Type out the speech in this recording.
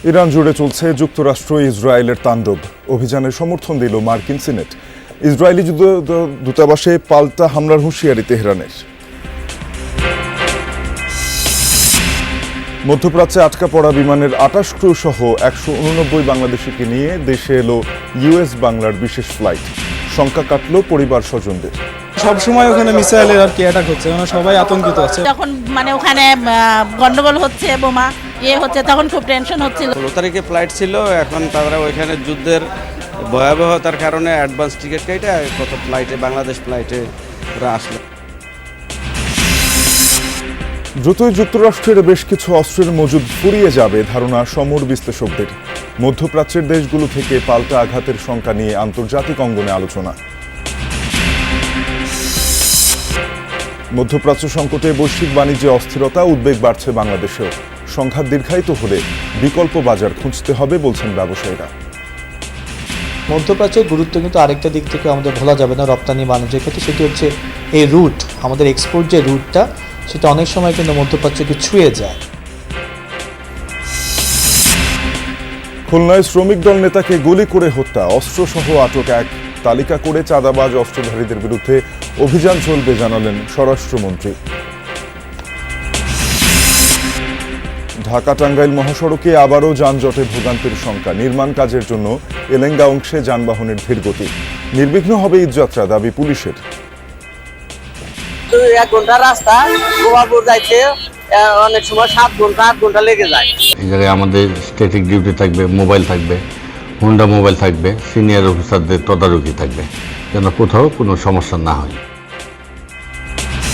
Iran জুড়ে চলছে যুক্তরাষ্ট্র ইসরায়েলের তাণ্ডব। অভিযানের সমর্থন দিল মার্কিন সিনেট। ইসরায়েলি দূতাবাসে পাল্টা হামলার হুঁশিয়ারি তেহরানের। মধ্যপ্রাচ্যে আটকা পড়া বিমানের ২৮ ক্রু সহ ১৮৯ বাংলাদেশিকে নিয়ে দেশে এলো ইউএস বাংলার বিশেষ ফ্লাইট। শঙ্কা কাটল পরিবার স্বজনদের। সবসময় ওখানে মিসাইলের আর কি অ্যাটাক হচ্ছে, সবাই আতঙ্কিত আছে। যখন ওখানে গন্ডগোল হচ্ছে, বোমা হচ্ছে, তখন খুব টেনশন হচ্ছিল। ১৬ তারিখে ফ্লাইট ছিল, এখন তারা ওইখানে যুদ্ধের ভয়াবহতার কারণে অ্যাডভান্স টিকিট কেটে কত ফ্লাইটে, বাংলাদেশ ফ্লাইটে ওরা আসলো। দ্রুতই যুক্তরাষ্ট্রের বেশ কিছু অস্ত্রের মজুদ ফুরিয়ে যাবে ধারণা সমর বিশ্লেষকদের। মধ্যপ্রাচ্যের দেশগুলো থেকে পাল্টা আঘাতের শঙ্কা নিয়ে আন্তর্জাতিক অঙ্গনে আলোচনা। মধ্যপ্রাচ্য সংকটে বৈশ্বিক বাণিজ্যে অস্থিরতা, উদ্বেগ বাড়ছে বাংলাদেশেও। সংঘাত দীর্ঘায়িত হলে বিকল্প বাজার খুঁজতে হবে বলছেন ব্যবসায়ীরা। মধ্যপ্রাচ্যের গুরুত্ব কিন্তু আরেকটা দিক থেকে আমাদের ভোলা যাবে না রপ্তানি বাণিজ্যের ক্ষেত্রে, সেটি হচ্ছে এই রুট, আমাদের এক্সপোর্ট যে রুটটা, সেটা অনেক সময় কিন্তু মধ্যপ্রাচ্যকে ছুঁয়ে যায়। খুলনায় শ্রমিক দল নেতাকে গুলি করে হত্যা, অস্ত্রসহ আটক এক। তালিকা করে চাঁদাবাজ অস্ত্রধারীদের বিরুদ্ধে অভিযান চলবে জানালেন স্বরাষ্ট্রমন্ত্রী। ঢাকা টাঙ্গাইল মহাসড়কে আবারও যানজটে ভোগান্তির শঙ্কা। নির্মাণ কাজের জন্য এলেঙ্গা অংশে যানবাহনের ধীরগতি। নির্বিঘ্ন হবে ঈদযাত্রা, দাবি পুলিশের। 1 ঘন্টা রাস্তা গোপালপুর যাইতে অনেক সময় 7 ঘন্টা 8 ঘন্টা লেগে যায়। এই জায়গায় আমাদের স্ট্যাটিক ডিউটি থাকবে, মোবাইল থাকবে, হোন্ডা মোবাইল থাকবে, সিনিয়র অফিসারদের তদারকি থাকবে, যেন কোথাও কোনো সমস্যা না হয়।